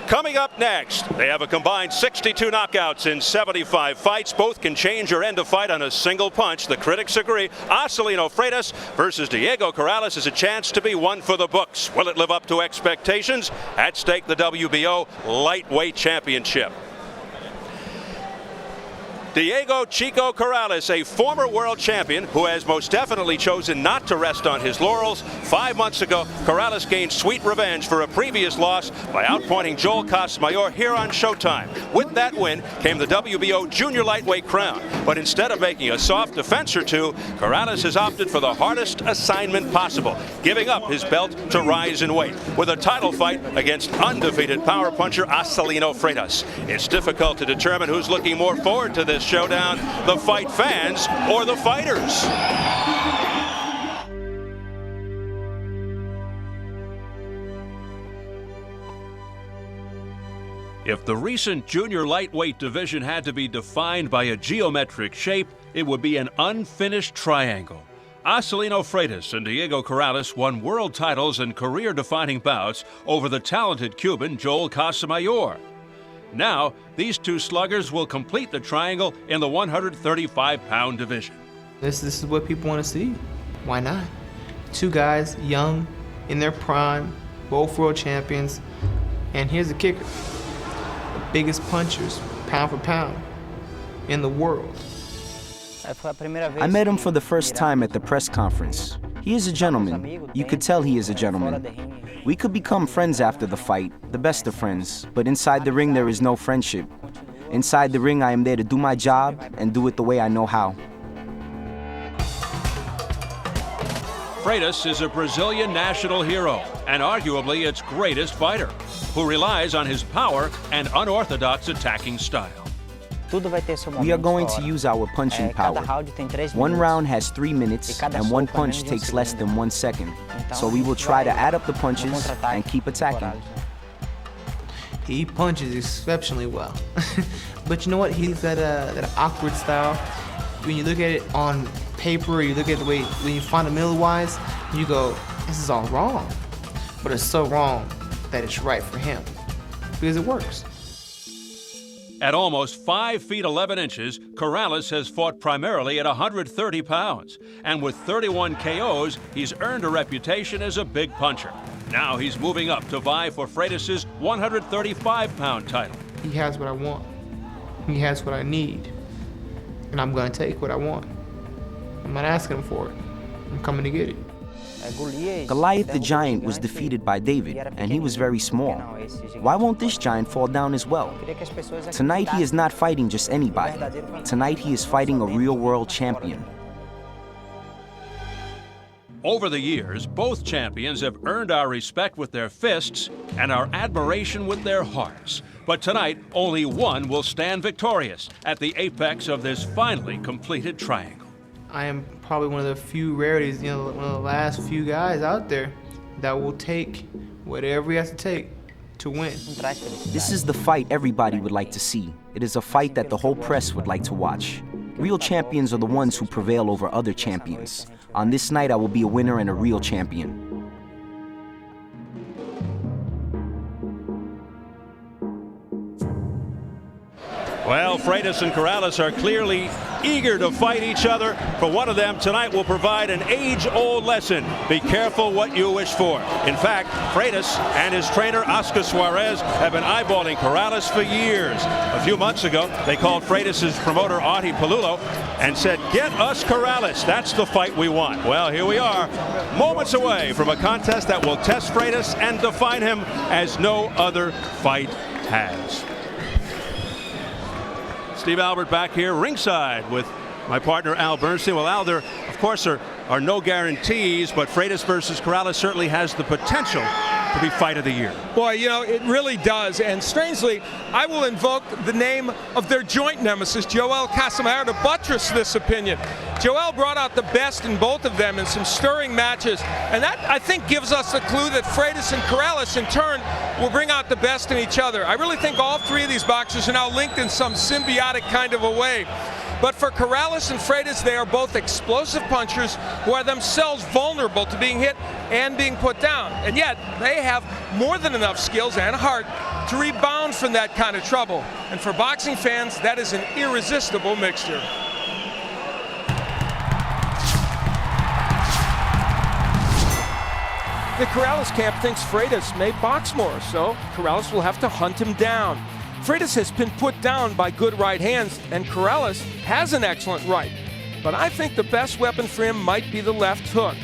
Coming up next, they have a combined 62 knockouts in 75 fights. Both can change or end a fight on a single punch. The critics agree. Acelino Freitas versus Diego Corrales is a chance to be one for the books. Will it live up to expectations? At stake, the WBO Lightweight Championship. Diego Chico Corrales, a former world champion who has most definitely chosen not to rest on his laurels. 5 months ago, Corrales gained sweet revenge for a previous loss by outpointing Joel Casamayor here on Showtime. With that win came the WBO junior lightweight crown. But instead of making a soft defense or two, Corrales has opted for the hardest assignment possible, giving up his belt to rise in weight with a title fight against undefeated power puncher Acelino Freitas. It's difficult to determine who's looking more forward to this showdown, the fight fans or the fighters. If the recent junior lightweight division had to be defined by a geometric shape, it would be an unfinished triangle. Acelino Freitas and Diego Corrales won world titles and career-defining bouts over the talented Cuban Joel Casamayor. Now, these two sluggers will complete the triangle in the 135-pound division. This is what people want to see. Why not? Two guys, young, in their prime, both world champions, and here's the kicker. The biggest punchers, pound for pound, in the world. I met him for the first time at the press conference. He is a gentleman. You could tell he is a gentleman. We could become friends after the fight, the best of friends, but inside the ring there is no friendship. Inside the ring I am there to do my job and do it the way I know how. Freitas is a Brazilian national hero and arguably its greatest fighter, who relies on his power and unorthodox attacking style. We are going to use our punching power. One round has 3 minutes and one punch takes less than 1 second. So we will try to add up the punches and keep attacking. He punches exceptionally well. But you know what? He's that awkward style. When you look at it on paper, you look at the way, when you fundamental-wise, you go, this is all wrong. But it's so wrong that it's right for him. Because it works. At almost 5 feet 11 inches, Corrales has fought primarily at 130 pounds. And with 31 KOs, he's earned a reputation as a big puncher. Now he's moving up to vie for Freitas' 135-pound title. He has what I want. He has what I need. And I'm going to take what I want. I'm not asking him for it. I'm coming to get it. Goliath the giant was defeated by David, and he was very small. Why won't this giant fall down as well? Tonight he is not fighting just anybody. Tonight he is fighting a real world champion. Over the years, both champions have earned our respect with their fists and our admiration with their hearts. But tonight, only one will stand victorious at the apex of this finally completed triangle. I am probably one of the few rarities, one of the last few guys out there that will take whatever he has to take to win. This is the fight everybody would like to see. It is a fight that the whole press would like to watch. Real champions are the ones who prevail over other champions. On this night, I will be a winner and a real champion. Well, Freitas and Corrales are clearly eager to fight each other. For one of them, tonight will provide an age-old lesson. Be careful what you wish for. In fact, Freitas and his trainer, Oscar Suarez, have been eyeballing Corrales for years. A few months ago, they called Freitas' promoter, Artie Palulo, and said, "Get us Corrales. That's the fight we want." Well, here we are, moments away from a contest that will test Freitas and define him as no other fight has. Steve Albert back here ringside with my partner Al Bernstein. Well, Al, there of course are no guarantees, but Freitas versus Corrales certainly has the potential to be fight of the year. Boy, you know, it really does. And strangely, I will invoke the name of their joint nemesis, Joel Casamayor, to buttress this opinion. Joel brought out the best in both of them in some stirring matches. And that, I think, gives us a clue that Freitas and Corrales, in turn, will bring out the best in each other. I really think all three of these boxers are now linked in some symbiotic kind of a way. But for Corrales and Freitas, they are both explosive punchers who are themselves vulnerable to being hit and being put down. And yet, they have more than enough skills and heart to rebound from that kind of trouble. And for boxing fans, that is an irresistible mixture. The Corrales camp thinks Freitas may box more, so Corrales will have to hunt him down. Freitas has been put down by good right hands, and Corrales has an excellent right. But I think the best weapon for him might be the left hook.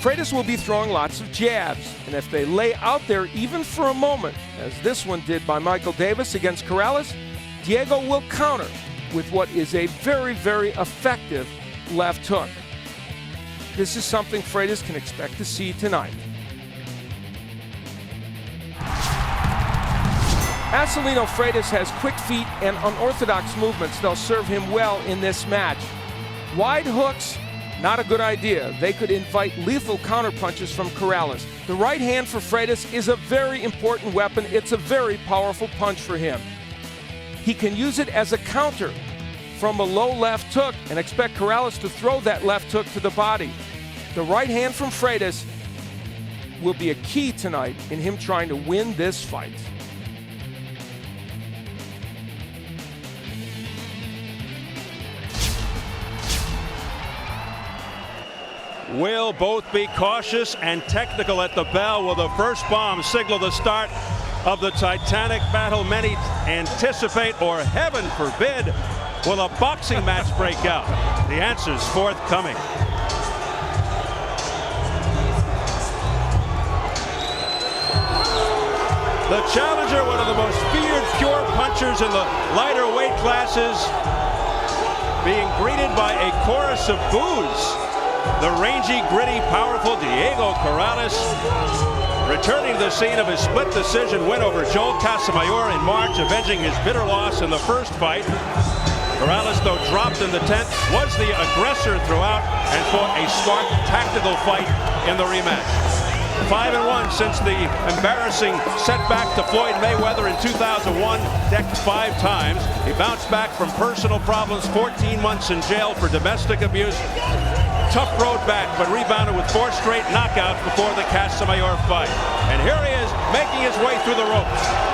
Freitas will be throwing lots of jabs, and if they lay out there even for a moment, as this one did by Michael Davis against Corrales, Diego will counter with what is a very, very effective left hook. This is something Freitas can expect to see tonight. Acelino Freitas has quick feet and unorthodox movements. They'll serve him well in this match. Wide hooks, not a good idea. They could invite lethal counterpunches from Corrales. The right hand for Freitas is a very important weapon. It's a very powerful punch for him. He can use it as a counter from a low left hook and expect Corrales to throw that left hook to the body. The right hand from Freitas will be a key tonight in him trying to win this fight. Will both be cautious and technical at the bell. Will the first bomb signal the start of the titanic battle many anticipate, or heaven forbid, will a boxing match break out? The answer's forthcoming. The challenger, one of the most feared pure punchers in the lighter weight classes, being greeted by a chorus of boos. The rangy, gritty, powerful Diego Corrales, returning to the scene of his split decision win over Joel Casamayor in March, avenging his bitter loss in the first fight. Corrales, though dropped in the 10th, was the aggressor throughout and fought a smart, tactical fight in the rematch. 5-1 since the embarrassing setback to Floyd Mayweather in 2001, decked 5 times. He bounced back from personal problems, 14 months in jail for domestic abuse. Tough road back, but rebounded with 4 straight knockouts before the Casamayor fight. And here he is, making his way through the ropes.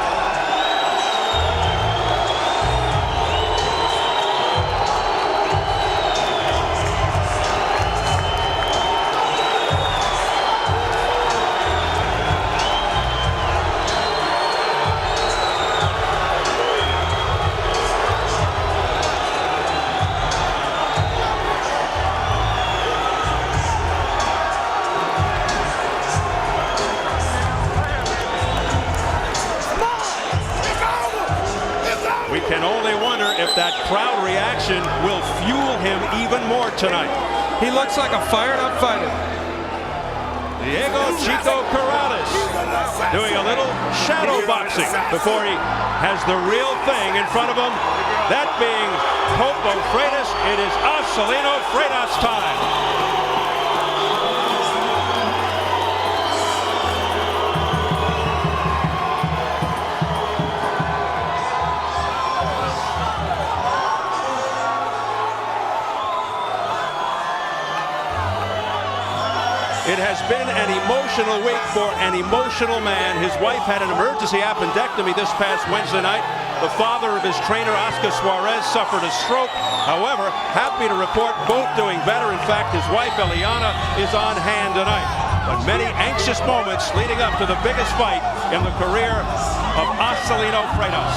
Can only wonder if that crowd reaction will fuel him even more tonight. He looks like a fired-up fighter. Diego Chico Corrales doing a little shadow boxing before he has the real thing in front of him. That being Popo Freitas, it is Acelino Freitas time. It has been an emotional week for an emotional man. His wife had an emergency appendectomy this past Wednesday night. The father of his trainer, Oscar Suarez, suffered a stroke. However, happy to report both doing better. In fact, his wife, Eliana, is on hand tonight. But many anxious moments leading up to the biggest fight in the career of Acelino Freitas.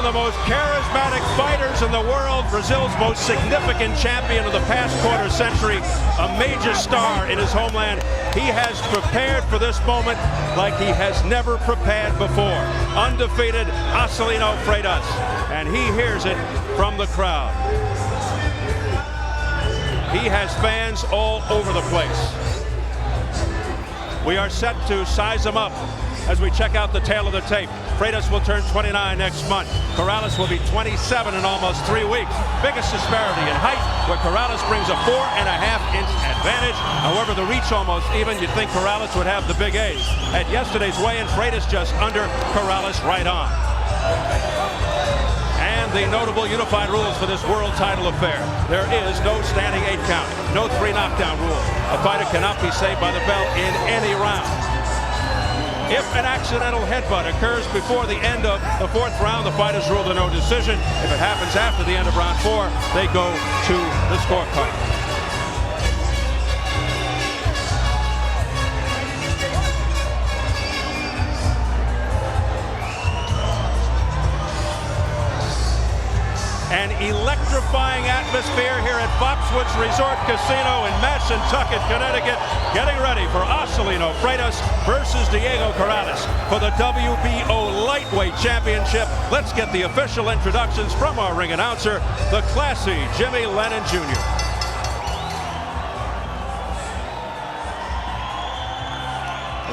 the most charismatic fighters in the world, Brazil's most significant champion of the past quarter century, a major star in his homeland. He has prepared for this moment like he has never prepared before. Undefeated Acelino Freitas, and he hears it from the crowd. He has fans all over the place. We are set to size him up as we check out the tail of the tape. Freitas will turn 29 next month. Corrales will be 27 in almost 3 weeks. Biggest disparity in height, where Corrales brings a 4.5-inch advantage. However, the reach almost even. You'd think Corrales would have the big A's. At yesterday's weigh-in, Freitas just under, Corrales right on. And the notable unified rules for this world title affair. There is no standing 8 count, no 3 knockdown rule. A fighter cannot be saved by the bell in any round. If an accidental headbutt occurs before the end of the 4th round, the fight is ruled a no decision. If it happens after the end of round 4, they go to the scorecard. An electrifying atmosphere here at Foxwoods Resort Casino in Mashantucket, Connecticut, getting ready for Acelino Freitas versus Diego Corrales for the WBO Lightweight Championship. Let's get the official introductions from our ring announcer, the classy Jimmy Lennon Jr.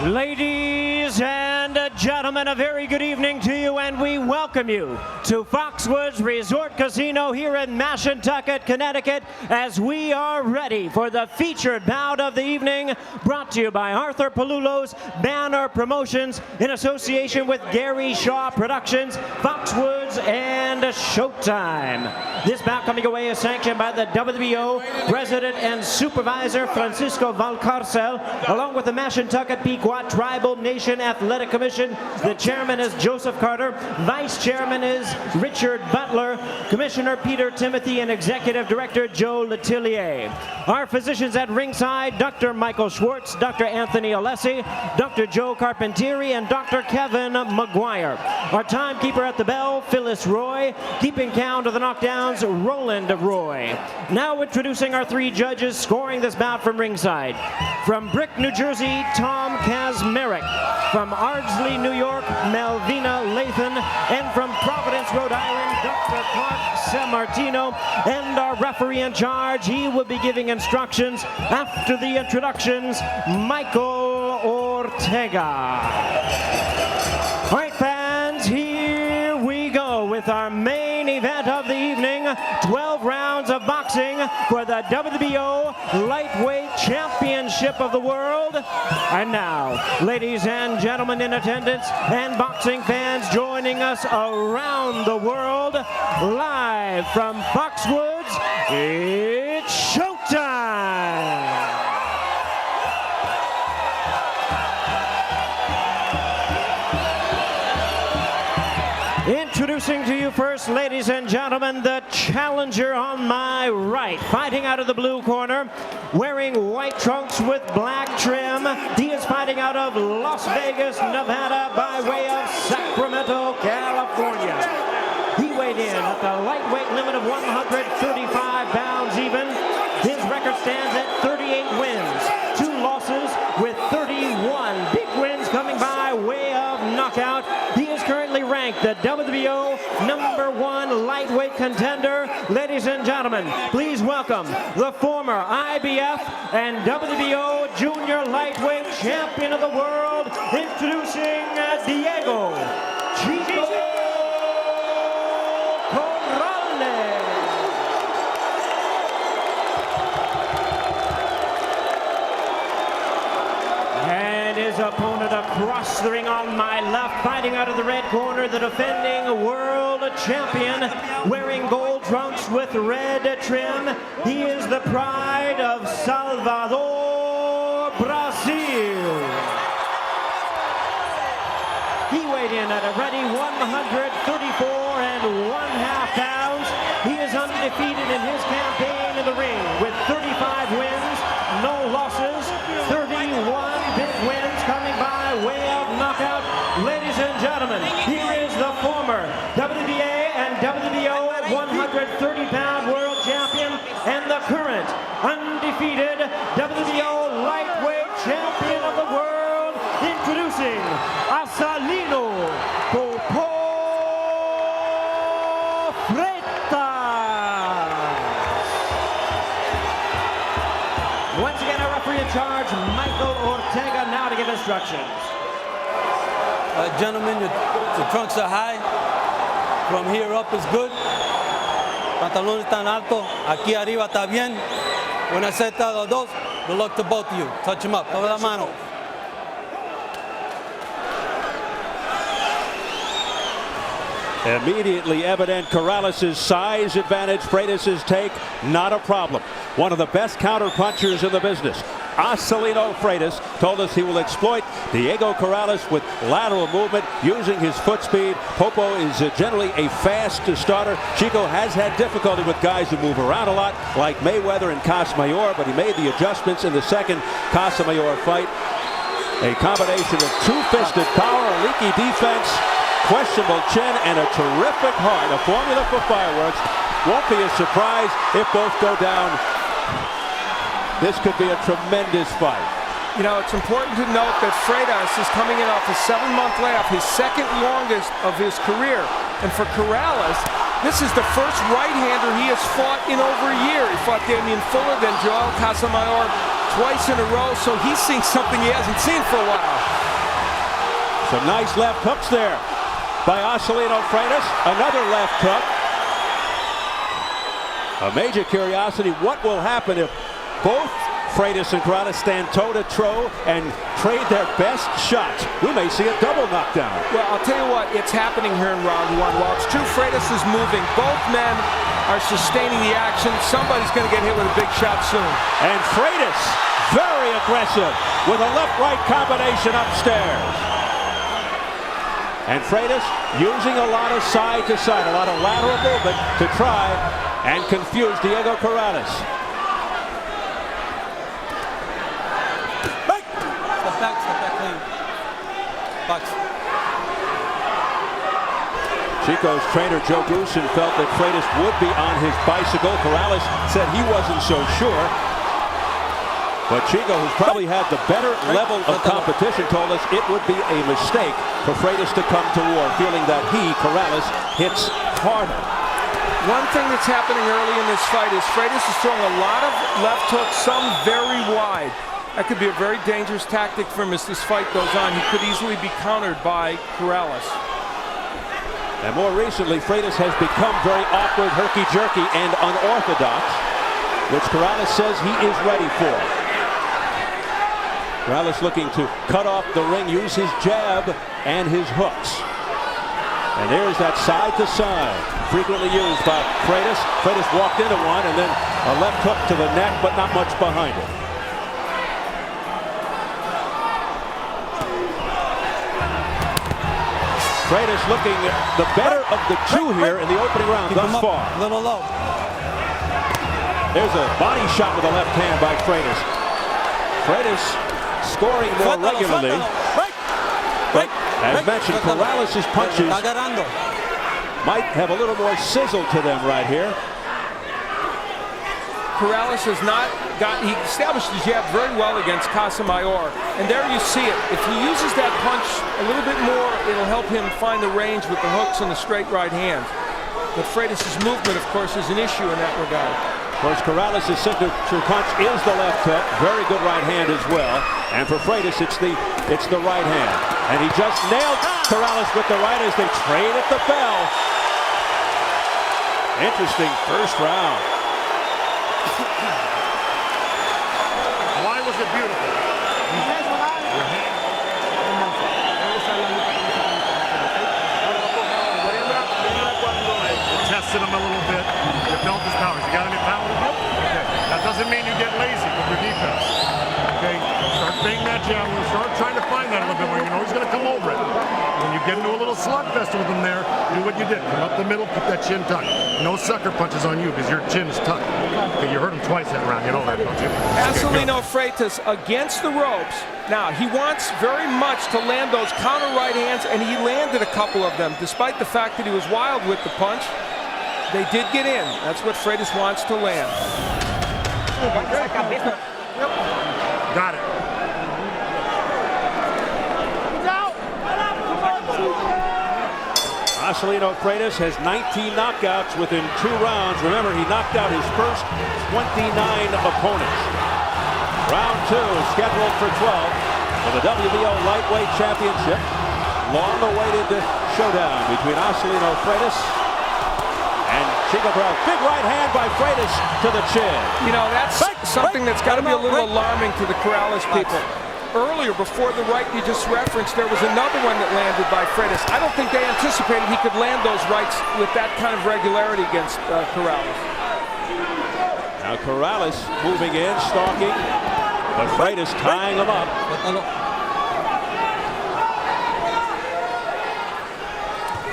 Ladies and gentlemen, a very good evening to you, and we welcome you to Foxwoods Resort Casino here in Mashantucket, Connecticut, as we are ready for the featured bout of the evening, brought to you by Arthur Palullo's Banner Promotions in association with Gary Shaw Productions, Foxwoods, and Showtime. This bout coming away is sanctioned by the WBO President and Supervisor Francisco Valcarcel, along with the Mashantucket Pequot Tribal Nation Athletic Commission. The chairman is Joseph Carter, vice chairman is Richard Butler, Commissioner Peter Timothy, and Executive Director Joe Letellier. Our physicians at ringside, Dr. Michael Schwartz, Dr. Anthony Alessi, Dr. Joe Carpentieri, and Dr. Kevin McGuire. Our timekeeper at the bell, Phyllis Roy. Keeping count of the knockdowns, Roland Roy. Now introducing our 3 judges scoring this bout from ringside. From Brick, New Jersey, Tom Kazmarek. From Ardsley, New York, Melvina Lathan. And from Providence, Rhode Island, Dr. Clark Sammartino. And our referee in charge, he will be giving instructions after the introductions, Michael Ortega. All right, fans, here we go with our main event of the evening. 12 rounds of boxing for the WBO Lightweight Championship of the World. And now, ladies and gentlemen in attendance and boxing fans joining us around the world, live from Foxwoods, it's showtime! Introducing to you first, ladies and gentlemen, the challenger on my right. Fighting out of the blue corner, wearing white trunks with black trim. He is fighting out of Las Vegas, Nevada, by way of Sacramento, California. He weighed in at the lightweight limit of 135 pounds even. His record stands at 38 wins, 2 losses with 31 big wins coming by way of knockout. He is currently ranked the WBO #1 lightweight contender. Ladies and gentlemen, please welcome the former IBF and WBO junior lightweight champion of the world, introducing Diego Chico Corrales. And his opponent across the ring on my left, fighting out of the red corner, the defending world champion, wearing gold trunks with red trim. He is the pride of Salvador, Brazil. He weighed in at a ready 134.5 pounds. He is undefeated in his campaign in the ring with 35 wins, no losses, 31 big wins coming by way of knockout. Ladies and gentlemen, here is the former WBA 130-pound world champion and the current undefeated WBO lightweight champion of the world, introducing Acelino Freitas. Once again, our referee in charge, Michael Ortega, now to give instructions. Gentlemen, the trunks are high. From here up is good. Pantalones están alto. Aquí arriba está bien. Una seta los dos. Good luck to both of you. Touch them up. Coge la mano. Immediately evident Corrales' size advantage. Freitas' take, not a problem. One of the best counter punchers in the business. Acelino Freitas told us he will exploit Diego Corrales with lateral movement using his foot speed. Popo is generally a fast starter. Chico has had difficulty with guys who move around a lot, like Mayweather and Casamayor, but he made the adjustments in the second Casamayor fight. A combination of two-fisted power, a leaky defense, questionable chin, and a terrific heart. A formula for fireworks. Won't be a surprise if both go down. This could be a tremendous fight. You know, it's important to note that Freitas is coming in off a 7-month layoff, his second longest of his career. And for Corrales, this is the first right-hander he has fought in over a year. He fought Damian Fuller, then Joel Casamayor twice in a row, so he's seeing something he hasn't seen for a while. Some nice left hooks there by Acelino Freitas. Another left hook. A major curiosity, what will happen if both Freitas and Corrales stand toe-to-toe and trade their best shots? We may see a double knockdown. Well, I'll tell you what, it's happening here in round one. While it's true Freitas is moving, both men are sustaining the action. Somebody's going to get hit with a big shot soon. And Freitas, very aggressive, with a left-right combination upstairs. And Freitas using a lot of side-to-side, a lot of lateral movement to try and confuse Diego Corrales. Step back clean. Box. Chico's trainer Joe Goosen felt that Freitas would be on his bicycle. Corrales said he wasn't so sure. But Chico, who's probably had the better level of competition, told us it would be a mistake for Freitas to come to war, feeling that he, Corrales, hits harder. One thing that's happening early in this fight is Freitas is throwing a lot of left hooks, some very wide. That could be a very dangerous tactic for him as this fight goes on. He could easily be countered by Corrales. And more recently, Freitas has become very awkward, herky-jerky, and unorthodox, which Corrales says he is ready for. Corrales looking to cut off the ring, use his jab and his hooks. And there's that side-to-side, frequently used by Freitas. Freitas walked into one, and then a left hook to the neck, but not much behind it. Freitas looking the better of the two here in the opening round thus far. A little low. There's a body shot with the left hand by Freitas. Freitas scoring more regularly. But as mentioned, Corrales' punches might have a little more sizzle to them right here. Corrales has not he established the jab very well against Casamayor. And there you see it. If he uses that punch a little bit more, it'll help him find the range with the hooks and the straight right hand. But Freitas' movement, of course, is an issue in that regard. Of course, Corrales' signature punch is the left hook. Very good right hand as well. And for Freitas, it's the right hand. And he just nailed Corrales with the right as they trade at the bell. Interesting first round. Why was it beautiful? Tested him a little bit. You felt his powers. You got any power? Okay. That doesn't mean you get lazy with your defense. Okay? Start banging that jab. Start trying to find that a little bit more. You know he's going to come over it. When you get into a little slugfest with him there, do what you did. Come up the middle, keep that chin tucked. No sucker punches on you because your chin is tucked. Okay, you hurt him twice that round. You know that, don't you? Acelino Freitas against the ropes. Now, he wants very much to land those counter right hands, and he landed a couple of them, despite the fact that he was wild with the punch. They did get in. That's what Freitas wants to land. Got it. Acelino Freitas has 19 knockouts within 2 rounds. Remember, he knocked out his first 29 opponents. Round 2 scheduled for 12 for the WBO Lightweight Championship. Long-awaited showdown between Acelino Freitas and Chico Corrales. Big right hand by Freitas to the chin. You know, that's something that's got to be a little alarming to the Corrales people. Earlier, before the right you just referenced, there was another one that landed by Freitas. I don't think they anticipated he could land those rights with that kind of regularity against Corrales. Now Corrales moving in, stalking, but Freitas tying him up.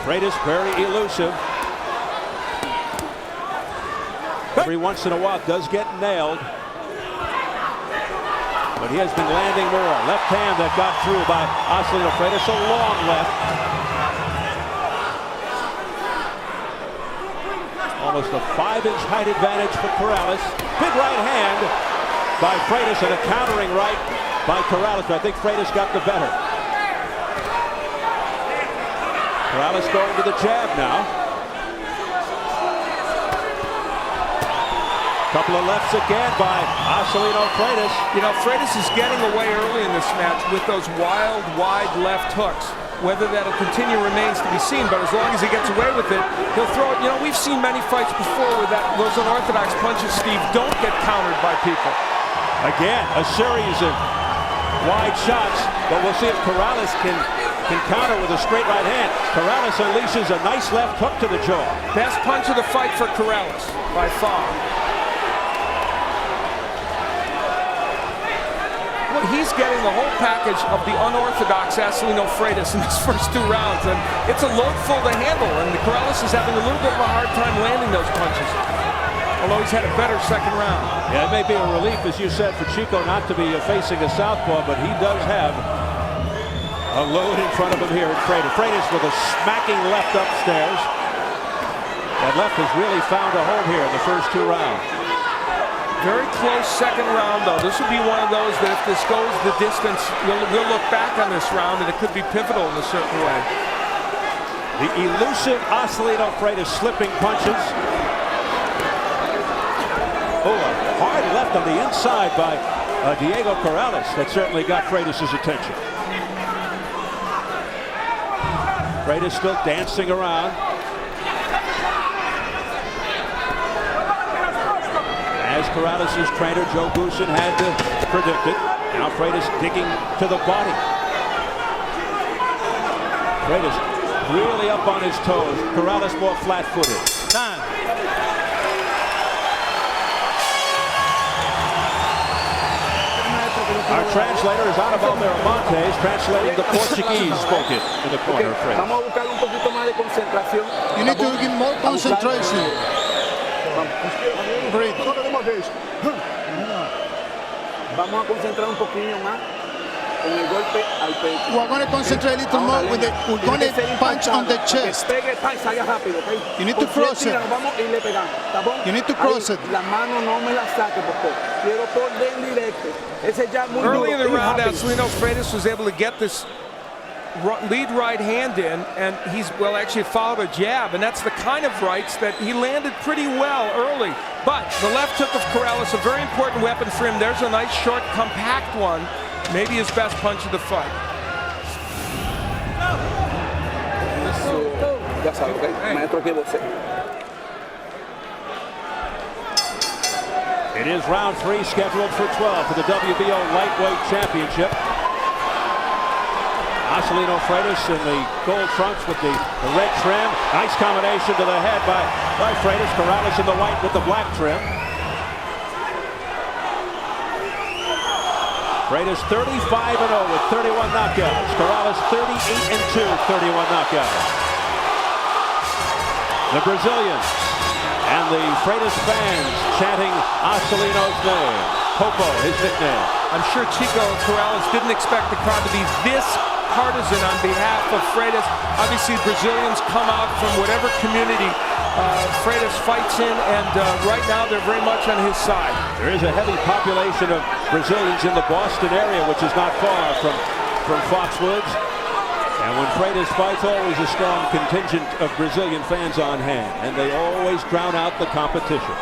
Freitas very elusive. Every once in a while does get nailed. But he has been landing more. Left hand that got through by Acelino Freitas. A long left. Almost a 5-inch height advantage for Corrales. Big right hand by Freitas and a countering right by Corrales. But I think Freitas got the better. Corrales going to the jab now. Couple of lefts again by Acelino Freitas. You know, Freitas is getting away early in this match with those wild, wide left hooks. Whether that'll continue remains to be seen, but as long as he gets away with it, he'll throw it. You know, we've seen many fights before where those unorthodox punches, Steve, don't get countered by people. Again, a series of wide shots, but we'll see if Corrales can counter with a straight right hand. Corrales unleashes a nice left hook to the jaw. Best punch of the fight for Corrales, by far. He's getting the whole package of the unorthodox Acelino Freitas in his first 2 rounds, and it's a loadful to handle, and Corrales is having a little bit of a hard time landing those punches, although he's had a better second round. Yeah, it may be a relief, as you said, for Chico not to be facing a southpaw, but he does have a load in front of him here at Freitas. Freitas with a smacking left upstairs. That left has really found a home here in the first 2 rounds. Very close second round, though. This would be one of those that if this goes the distance, we'll look back on this round and it could be pivotal in a certain way. The elusive Acelino Freitas slipping punches. Oh, a hard left on the inside by Diego Corrales. That certainly got Freitas' attention. Freitas still dancing around. As Corrales' trainer, Joe Goosen, had predicted. Now Freitas digging to the body. Freitas really up on his toes. Corrales more flat-footed. Time. Our translator is Anibal Miramontes, translating the Portuguese spoken in the corner of Freitas. You need to give more concentration. Breathe. Vamos a concentrar un poquillo más en el golpe al pecho. We're going to concentrate a little more with the we're going to punch on the chest. You need to cross it. You need to cross it. La mano no me la saque, porque quiero por dentro directo. Ese jab muy duro. Early in the round, Acelino Freitas was able to get this lead right hand in, and he's, well, actually followed a jab, and that's the kind of rights that he landed pretty well early. But the left hook of Corrales, a very important weapon for him. There's a nice, short, compact one. Maybe his best punch of the fight. It is round 3 scheduled for 12 for the WBO Lightweight Championship. Acelino Freitas in the gold trunks with the red trim. Nice combination to the head by Freitas. Corrales in the white with the black trim. Freitas 35-0 with 31 knockouts. Corrales 38-2, 31 knockouts. The Brazilians and the Freitas fans chanting Acelino's name. Popo, his nickname. I'm sure Chico Corrales didn't expect the crowd to be this partisan on behalf of Freitas. Obviously, Brazilians come out from whatever community Freitas fights in, and right now they're very much on his side. There is a heavy population of Brazilians in the Boston area, which is not far from Foxwoods. And when Freitas fights, always a strong contingent of Brazilian fans on hand, and they always drown out the competition.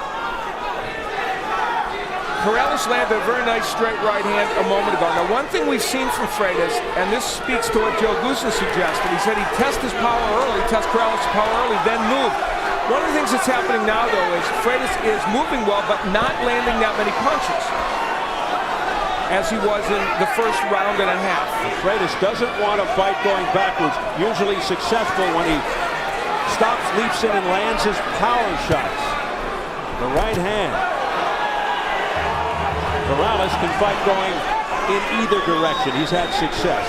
Corrales landed a very nice straight right hand a moment ago. Now, one thing we've seen from Freitas, and this speaks to what Joe Goosen suggested, he said he'd test his power early, test Corrales' power early, then move. One of the things that's happening now, though, is Freitas is moving well, but not landing that many punches, as he was in the first round and a half. Freitas doesn't want to fight going backwards. Usually successful when he stops, leaps in, and lands his power shots. The right hand. Corrales can fight going in either direction. He's had success.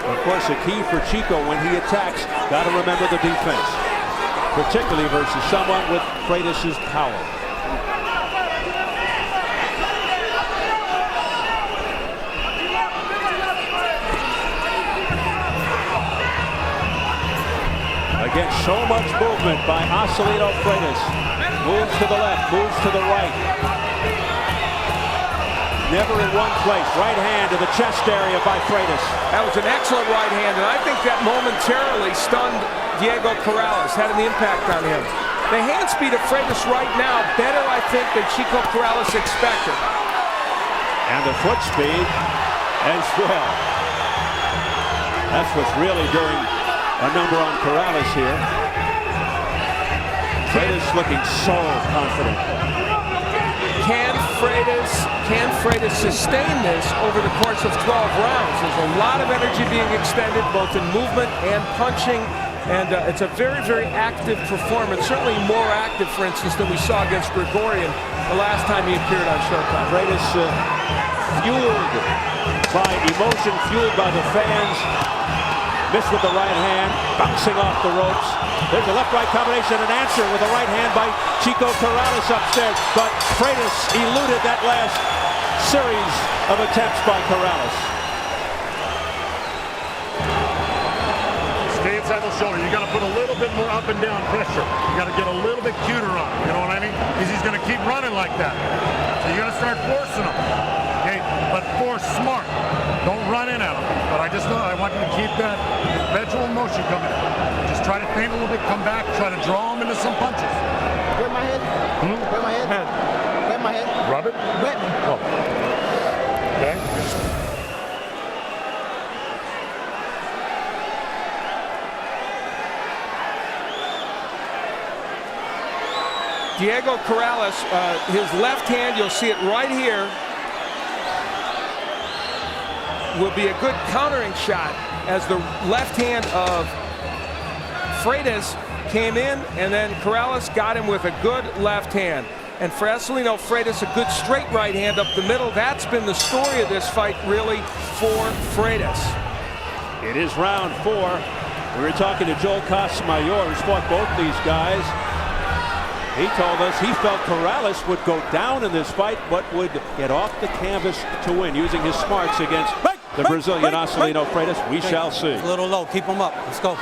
Of course, a key for Chico when he attacks, got to remember the defense, particularly versus someone with Freitas' power. Again, so much movement by Acelino Freitas. Moves to the left, moves to the right. Never in one place. Right hand to the chest area by Freitas. That was an excellent right hand, and I think that momentarily stunned Diego Corrales, had an impact on him. The hand speed of Freitas right now, better, I think, than Chico Corrales expected. And the foot speed as well. That's what's really doing a number on Corrales here. Freitas looking so confident. Can Freitas sustain this over the course of 12 rounds? There's a lot of energy being expended, both in movement and punching, and it's a very, very active performance. Certainly more active, for instance, than we saw against Gregorian the last time he appeared on Showtime. Freitas fueled by emotion, fueled by the fans. Missed with the right hand, bouncing off the ropes. There's a left-right combination, an answer with a right hand by Chico Corrales upstairs. But Freitas eluded that last series of attempts by Corrales. Stay inside the shoulder. You got to put a little bit more up and down pressure. You got to get a little bit cuter on him. You know what I mean? Because he's going to keep running like that. So you got to start forcing him. Okay, but force smart. Don't run in at him. But I want you to keep that perpetual motion coming. Just try to feint a little bit, come back, try to draw him into some punches. Wet my head. Wet my head. Wet my head. Rub it? Wet me. Oh. Okay. Diego Corrales, his left hand, you'll see it right here, will be a good countering shot as the left hand of Freitas came in, and then Corrales got him with a good left hand. And for Acelino Freitas, a good straight right hand up the middle. That's been the story of this fight, really, for Freitas. It is round 4. We were talking to Joel Casamayor, who's fought both these guys. He told us he felt Corrales would go down in this fight, but would get off the canvas to win, using his smarts against the Brazilian Acelino Freitas. We shall see. A little low. Keep him up. Let's go.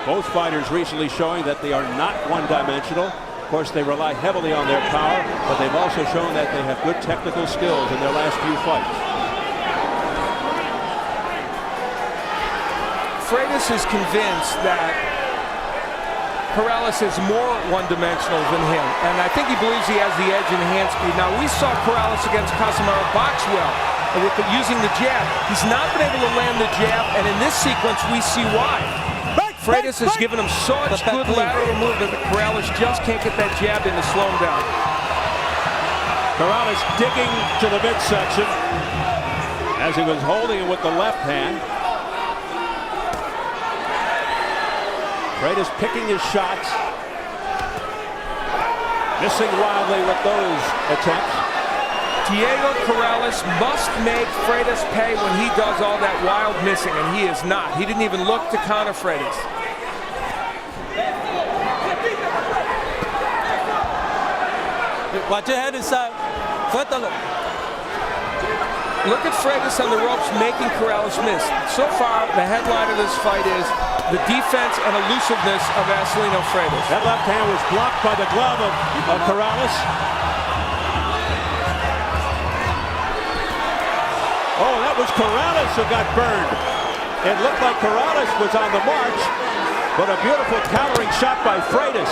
Both fighters recently showing that they are not one-dimensional. Of course, they rely heavily on their power, but they've also shown that they have good technical skills in their last few fights. Freitas is convinced that Corrales is more one-dimensional than him, and I think he believes he has the edge in hand speed. Now, we saw Corrales against Casamaro box well with using the jab. He's not been able to land the jab, and in this sequence, we see why. Freitas has given him such good lateral movement that Corrales just can't get that jab in to slow him down. Corrales digging to the midsection as he was holding it with the left hand. Freitas picking his shots. Missing wildly with those attempts. Diego Corrales must make Freitas pay when he does all that wild missing, and he is not. He didn't even look to counter Freitas. Watch your head inside. Suéltalo. Look at Freitas on the ropes making Corrales miss. So far, the headline of this fight is the defense and elusiveness of Acelino Freitas. That left hand was blocked by the glove of Corrales. Oh, that was Corrales who got burned. It looked like Corrales was on the march, but a beautiful countering shot by Freitas.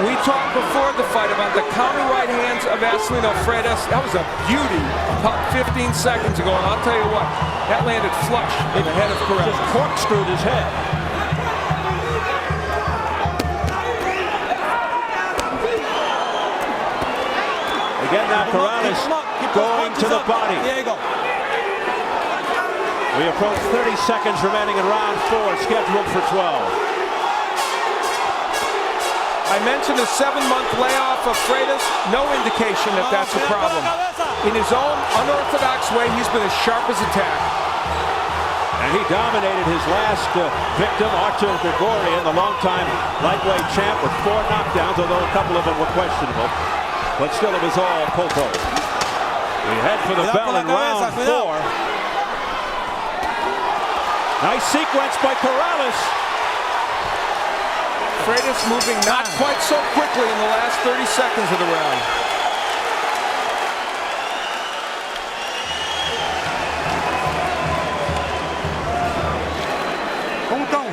We talked before the fight about the counter right hands of Acelino Freitas. That was a beauty about 15 seconds ago, and I'll tell you what, that landed flush in the head of Corrales. Just corkscrewed his head. Again now Corrales going to the body. There you go. We approach 30 seconds remaining in round 4, scheduled for 12. I mentioned a 7-month layoff of Freitas. No indication that that's a problem. In his own unorthodox way, he's been as sharp as a tack. And he dominated his last victim, Artur Grigorian, the longtime lightweight champ, with 4 knockdowns, although a couple of them were questionable. But still, it was all pulpo. We head for the bell in round 4. Nice sequence by Corrales. Freitas moving not quite so quickly in the last 30 seconds of the round. Como estão?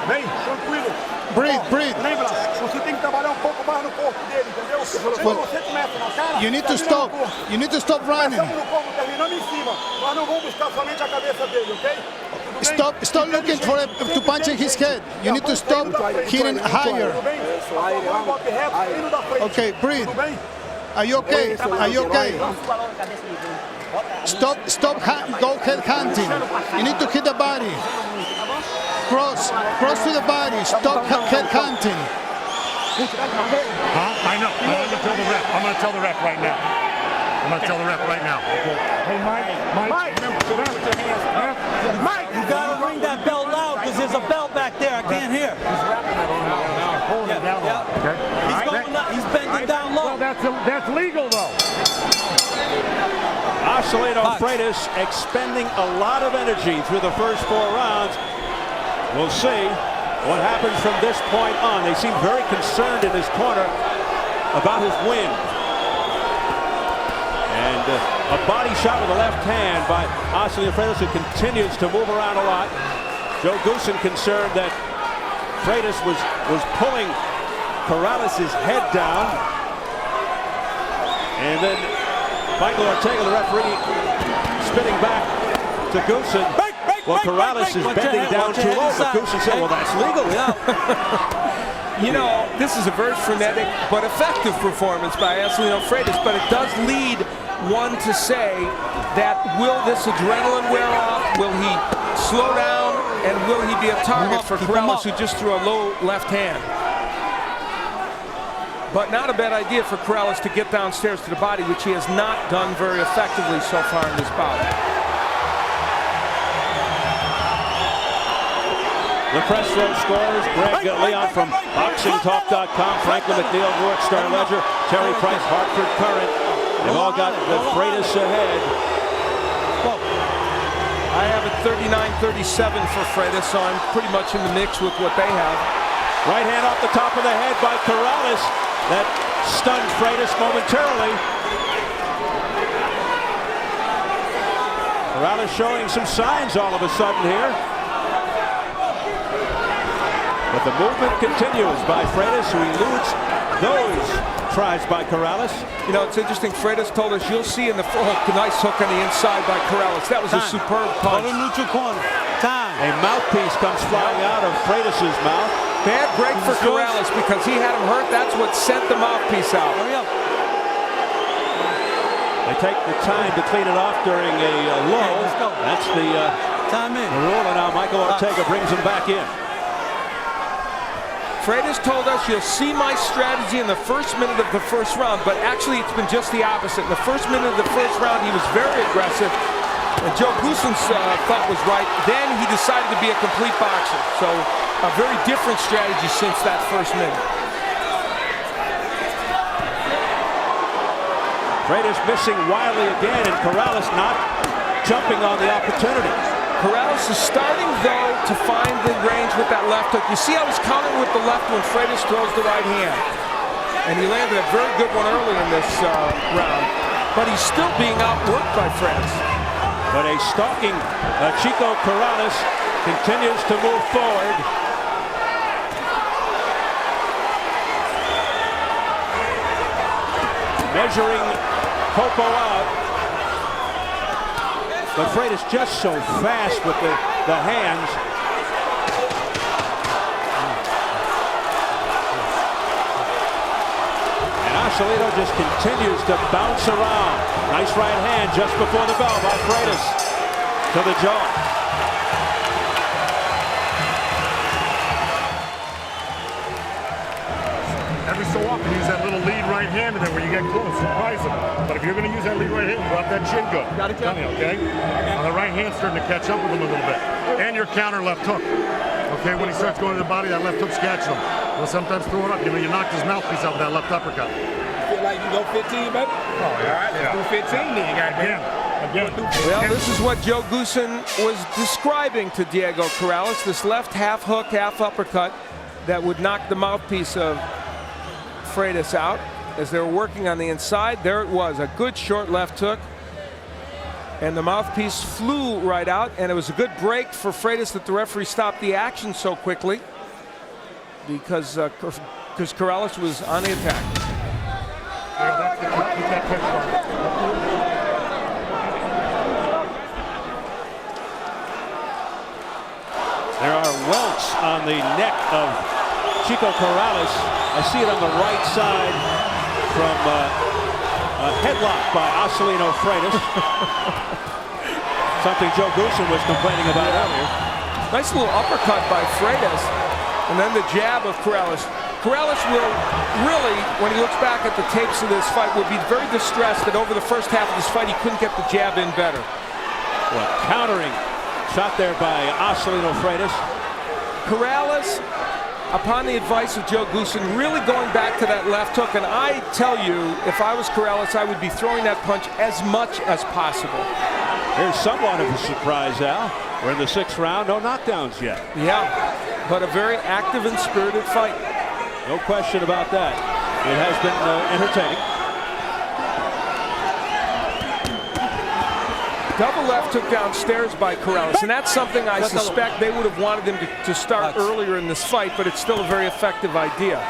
Bem, tranquilo. Breathe. Lembra, você tem que trabalhar um pouco mais no corpo dele, entendeu? Você começa na cara. You need to stop. You need to stop running. Começamos no corpo, terminamos em cima. Nós não vamos buscar somente a cabeça dele, ok? Stop looking to punch in his head. You need to stop hitting higher. Okay, breathe. Are you okay? Are you okay? Stop go head hunting. You need to hit the body. Cross to the body. Stop head hunting. I know. I'm going to tell the ref. I'm going to tell the ref right now. I'm going to tell the ref right now. Hey, Mike. Sit down with your hands. Mike, you got to ring that bell loud because there's a bell back there. I can't hear. He's wrapping it on hold it down low. Okay. He's bending down low. Well, that's legal, though. Acelino Freitas expending a lot of energy through the first 4 rounds. We'll see what happens from this point on. They seem very concerned in his corner about his wind. And a body shot with the left hand by Acelino Freitas, who continues to move around a lot. Joe Goosen concerned that Freitas was pulling Corrales' head down. And then Michael Ortega, the referee, spinning back to Goosen. Well, Corrales is bending down too low, but Goosen said, well, that's legal. You know, this is a very frenetic but effective performance by Acelino Freitas, but it does lead one to say that will this adrenaline wear off? Will he slow down? And will he be a target for Corrales, who just threw a low left hand? But not a bad idea for Corrales to get downstairs to the body, which he has not done very effectively so far in this bout. The press row scores: Greg Leon from BoxingTalk.com, Franklin McNeil, Newark Star Ledger, Terry Price, Hartford Current. They've all got the Freitas ahead. I have it 39-37 for Freitas, so I'm pretty much in the mix with what they have. Right hand off the top of the head by Corrales. That stunned Freitas momentarily. Corrales showing some signs all of a sudden here. But the movement continues by Freitas, who eludes those tries by Corrales. You know, it's interesting. Freitas told us, you'll see in the hook, a nice hook on the inside by Corrales. That was a superb punch. A mouthpiece comes flying out of Freitas' mouth. Bad break for Corrales because he had him hurt. That's what sent the mouthpiece out. They take the time to clean it off during a lull. That's the rule, and now Michael Ortega brings him back in. Freitas told us, you'll see my strategy in the first minute of the first round, but actually it's been just the opposite. In the first minute of the first round, he was very aggressive, and Joe Goosen's thought was right. Then he decided to be a complete boxer. So a very different strategy since that first minute. Freitas missing wildly again, and Corrales not jumping on the opportunity. Corrales is starting, though, to find the range with that left hook. You see how he's countering with the left when Freitas throws the right hand. And he landed a very good one early in this round. But he's still being outworked by Freitas. But a stalking Chico Corrales continues to move forward. Measuring Popo out. But Freitas just so fast with the hands. And Acelino just continues to bounce around. Nice right hand just before the bell by Freitas to the jaw. Every so often, use that little lead right hand, and then when you get close, surprise them. But if you're going to use that lead right hand, drop that chin good. Got it, Johnny, okay? On the right hand, starting to catch up with him a little bit. And your counter left hook. Okay, when he starts going to the body, that left hook's catching him. He'll sometimes throw it up. You know, you knocked his mouthpiece out with that left uppercut. Feel like you go 15, baby? Oh, all right. Let's do 15, then you got it. Well, this is what Joe Goosen was describing to Diego Corrales, this left half hook, half uppercut that would knock the mouthpiece of Freitas out as they were working on the inside. There it was, a good short left hook, and the mouthpiece flew right out, and it was a good break for Freitas that the referee stopped the action so quickly because Corrales was on the attack. There are welts on the neck of Chico Corrales. I see it on the right side from a headlock by Acelino Freitas. Something Joe Goosen was complaining about earlier. Nice little uppercut by Freitas, and then the jab of Corrales. Corrales will really, when he looks back at the tapes of this fight, will be very distressed that over the first half of this fight he couldn't get the jab in better. Well, countering shot there by Acelino Freitas. Corrales, upon the advice of Joe Goosen, really going back to that left hook. And I tell you, if I was Corrales, I would be throwing that punch as much as possible. Here's somewhat of a surprise, Al. We're in the 6th round, no knockdowns yet. Yeah, but a very active and spirited fight. No question about that. It has been entertaining. Double left hook downstairs by Corrales, and that's something I suspect they would have wanted him to start earlier in this fight, but it's still a very effective idea.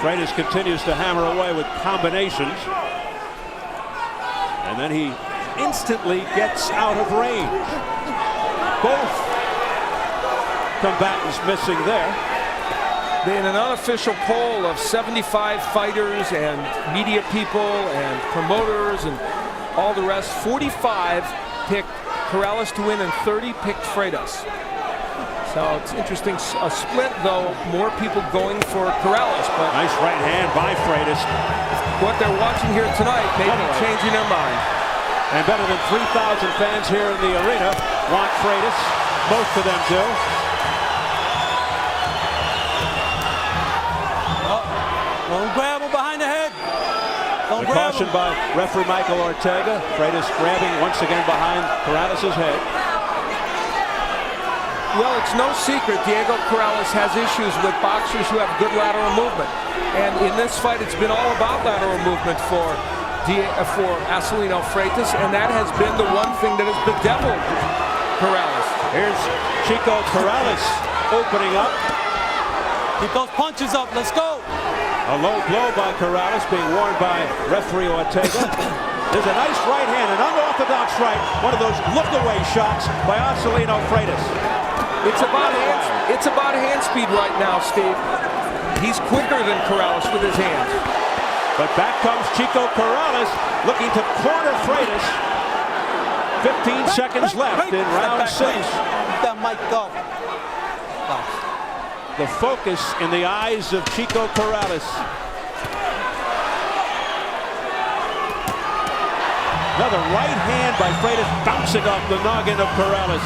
Freitas continues to hammer away with combinations, and then he instantly gets out of range. Both combatants missing there. In an unofficial poll of 75 fighters and media people and promoters and all the rest, 45 picked Corrales to win and 30 picked Freitas. So it's interesting, a split though, more people going for Corrales. But nice right hand by Freitas. What they're watching here tonight may be changing their mind. And better than 3,000 fans here in the arena want Freitas. Most of them do. Don't grab him behind the head. Don't grab him. Caution by referee Michael Ortega. Freitas grabbing once again behind Corrales' head. Well, it's no secret Diego Corrales has issues with boxers who have good lateral movement. And in this fight, it's been all about lateral movement for Acelino Freitas, and that has been the one thing that has bedeviled Corrales. Here's Chico Corrales opening up. Keep those punches up. Let's go. A low blow by Corrales being warned by referee Ortega. There's a nice right hand, an unorthodox right. One of those look-away shots by Acelino Freitas. It's about hand speed right now, Steve. He's quicker than Corrales with his hands. But back comes Chico Corrales looking to corner Freitas. 15 seconds left in round 6. That mic up. The focus in the eyes of Chico Corrales. Another right hand by Freitas bouncing off the noggin of Corrales.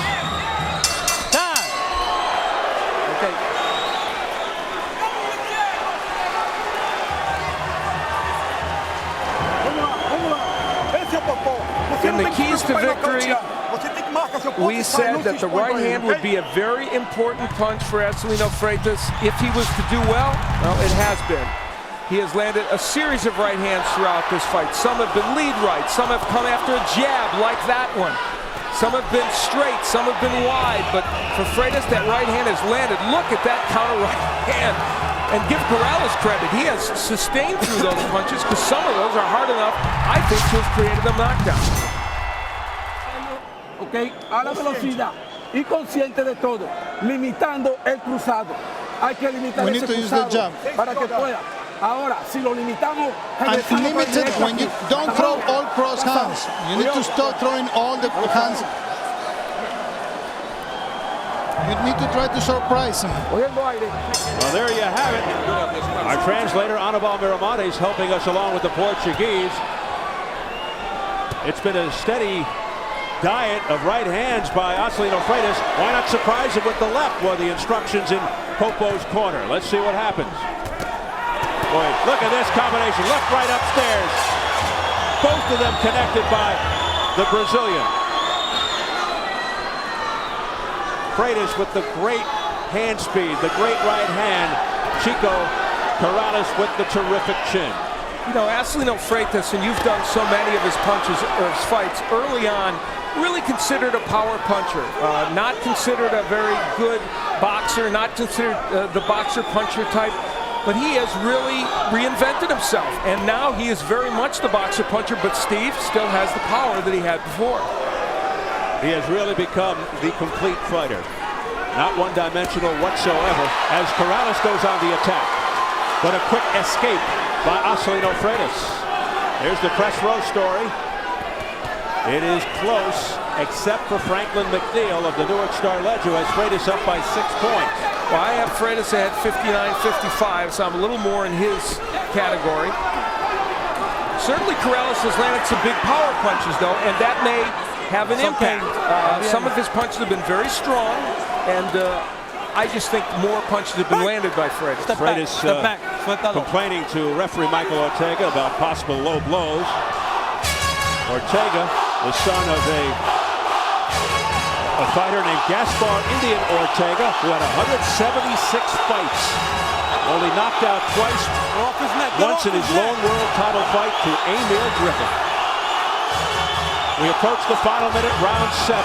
Time. Okay. we said that the right hand would be a very important punch for Acelino Freitas if he was to do well. Well, it has been. He has landed a series of right hands throughout this fight. Some have been lead right, some have come after a jab like that one. Some have been straight, some have been wide, but for Freitas, that right hand has landed. Look at that counter right hand. And give Corrales credit, he has sustained through those punches because some of those are hard enough, I think, to have created a knockdown. Ok, a la velocidad y consciente de todo, limitando el cruzado. Hay que limitar ese cruzado para que pueda. Ahora, si lo limitamos, and limited when you don't throw all cross hands. You need to stop throwing all the hands. You need to try to surprise him. Well, there you have it. Our translator, Anibal Miramontes, is helping us along with the Portuguese. It's been a steady diet of right hands by Acelino Freitas. Why not surprise him with the left? Were the instructions in Popo's corner. Let's see what happens. Boy, look at this combination. Left, right, upstairs. Both of them connected by the Brazilian. Freitas with the great hand speed, the great right hand. Chico Corrales with the terrific chin. You know, Acelino Freitas, and you've done so many of his punches or his fights early on, really considered a power puncher. Not considered a very good boxer, not considered the boxer puncher type. But he has really reinvented himself, and now he is very much the boxer puncher, but Steve still has the power that he had before. He has really become the complete fighter. Not one-dimensional whatsoever as Corrales goes on the attack. But a quick escape by Acelino Freitas. Here's the press row story. It is close, except for Franklin McNeil of the Newark Star-Ledger, who has Freitas up by 6 points. Well, I have Freitas ahead 59-55, so I'm a little more in his category. Certainly Corrales has landed some big power punches, though, and that may have an impact. Some of his punches have been very strong, and I just think more punches have been landed by Freitas. Freitas complaining to referee Michael Ortega about possible low blows. Ortega, the son of a fighter named Gaspar Indian Ortega, who had 176 fights. Only knocked out twice, once in his lone world title fight to Amir Griffin. We approach the final minute, round 7.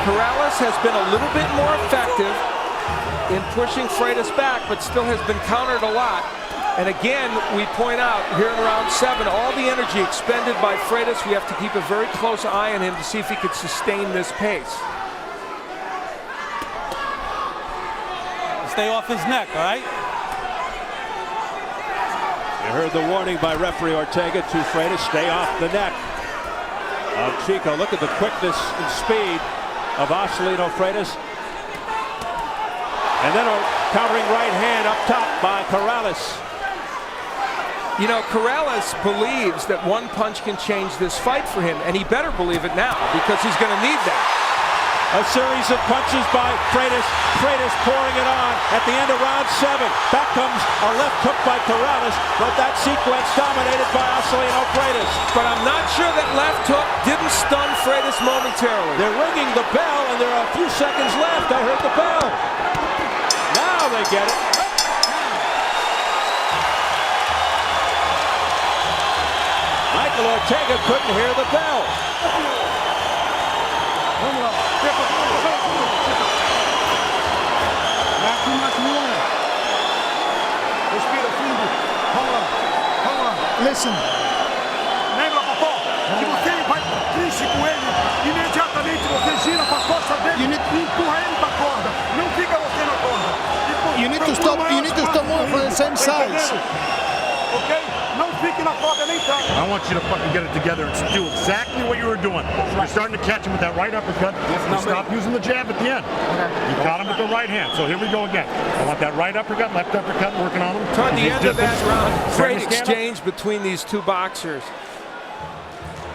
Corrales has been a little bit more effective in pushing Freitas back, but still has been countered a lot. And again, we point out here in round 7, all the energy expended by Freitas, we have to keep a very close eye on him to see if he could sustain this pace. Stay off his neck, all right? You heard the warning by referee Ortega to Freitas, stay off the neck of Chico. Look at the quickness and speed of Acelino Freitas. And then a countering right hand up top by Corrales. You know, Corrales believes that one punch can change this fight for him, and he better believe it now because he's going to need that. A series of punches by Freitas. Freitas pouring it on at the end of round 7. Back comes a left hook by Corrales, but that sequence dominated by Acelino Freitas. But I'm not sure that left hook didn't stun Freitas momentarily. They're ringing the bell, and there are a few seconds left. I heard the bell. Now they get it. Michael Ortega couldn't hear the bell. Listen. Lembra, Popó, que você vai triste com ele, imediatamente você gira para as costas dele e empurra ele para a corda. Não fica você na corda. You need to stop moving from the same size. Okay? Não fique na corda nem tá. I want you to fucking get it together and do exactly what you were doing. You're starting to catch him with that right uppercut. You stop using the jab at the end. You caught him with the right hand. So here we go again. I want that right uppercut, left uppercut working on him. Toward the end of that round, great exchange between these two boxers.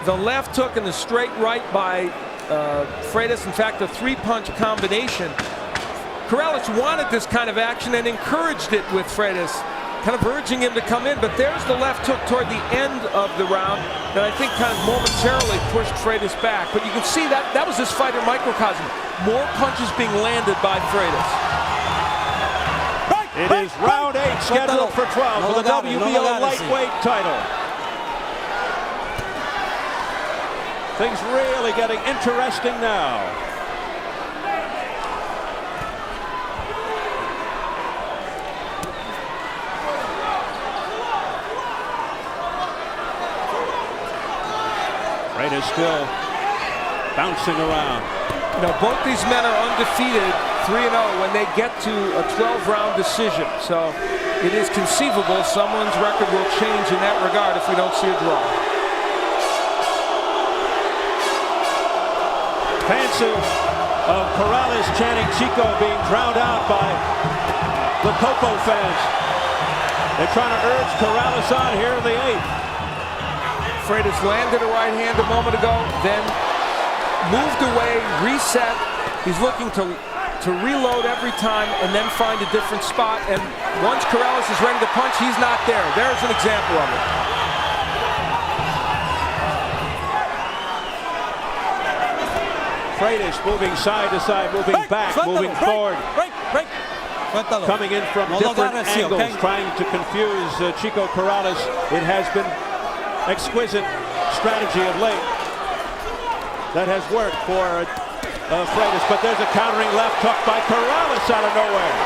The left hook and the straight right by Freitas, in fact, a 3-punch combination. Corrales wanted this kind of action and encouraged it with Freitas. kind of urging him to come in, but there's the left hook toward the end of the round that I think kind of momentarily pushed Freitas back. But you can see that was his fighter microcosm. More punches being landed by Freitas. It is round 8 scheduled for 12 for the WBO lightweight title. Things really getting interesting now. Freitas still bouncing around. You know, both these men are undefeated, 3-0 when they get to a 12-round decision. So it is conceivable someone's record will change in that regard if we don't see a draw. Fans of Corrales chanting Chico being drowned out by the Coco fans. They're trying to urge Corrales on here in the 8th. Freitas landed a right hand a moment ago, then moved away, reset. He's looking to reload every time and then find a different spot. And once Corrales is ready to punch, he's not there. There's an example of it. Freitas moving side to side, moving back, moving forward. Coming in from different angles, trying to confuse Chico Corrales. It has been exquisite strategy of late that has worked for Freitas, but there's a countering left hook by Corrales out of nowhere.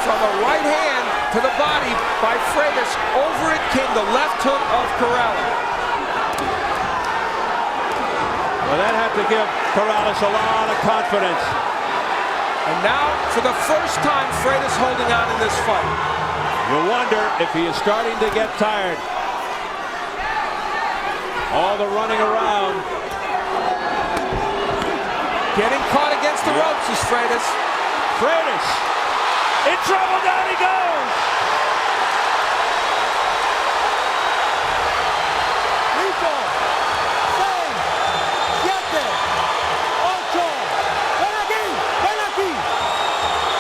From a right hand to the body by Freitas, over it came the left hook of Corrales. Well, that had to give Corrales a lot of confidence. And now, for the first time, Freitas holding on in this fight. You wonder if he is starting to get tired. All the running around. Getting caught against the ropes is Freitas. Freitas in trouble, down he goes.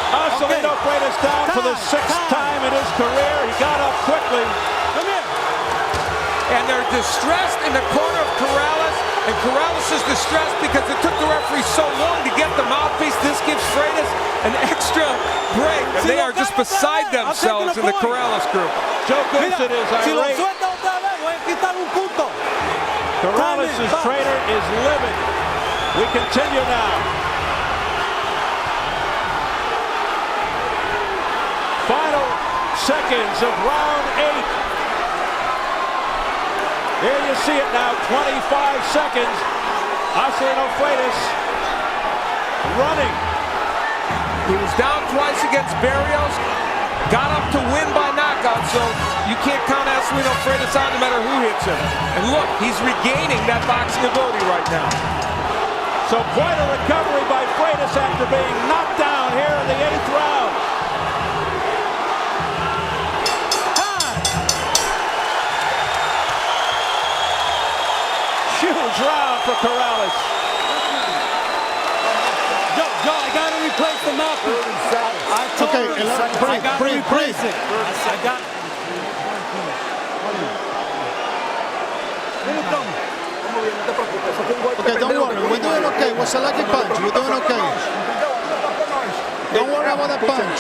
Acelino Freitas down for the 6th time in his career. He got up quickly. Come here. And they're distressed in the corner of Corrales. And Corrales is distressed because it took the referee so long to get the mouthpiece. This gives Freitas an extra break. And they are just beside themselves in the Corrales group. Joe Goodson is irate. Corrales' trainer is livid. We continue now. Final seconds of round 8. There you see it now, 25 seconds. Acelino Freitas running. He was down twice against Barrios, got up to win by knockout, so you can't count Acelino Freitas out no matter who hits him. And look, he's regaining that boxing ability right now. So quite a recovery by Freitas after being knocked down here in the 8th round. Huge round for Corrales. Joe, I gotta replace the mouthpiece. I gotta replace it. I got. Okay, don't worry. We're doing okay. It was a lucky punch. We're doing okay. Don't worry about the punch.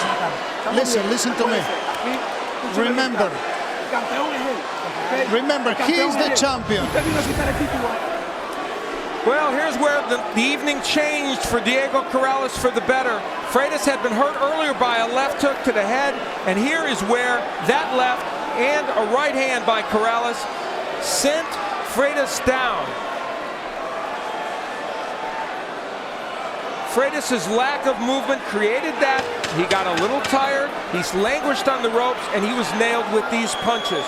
Listen to me. Remember, he's the champion. Well, here's where the evening changed for Diego Corrales for the better. Freitas had been hurt earlier by a left hook to the head, and here is where that left and a right hand by Corrales sent Freitas down. Freitas' lack of movement created that. He got a little tired, he's languished on the ropes, and he was nailed with these punches.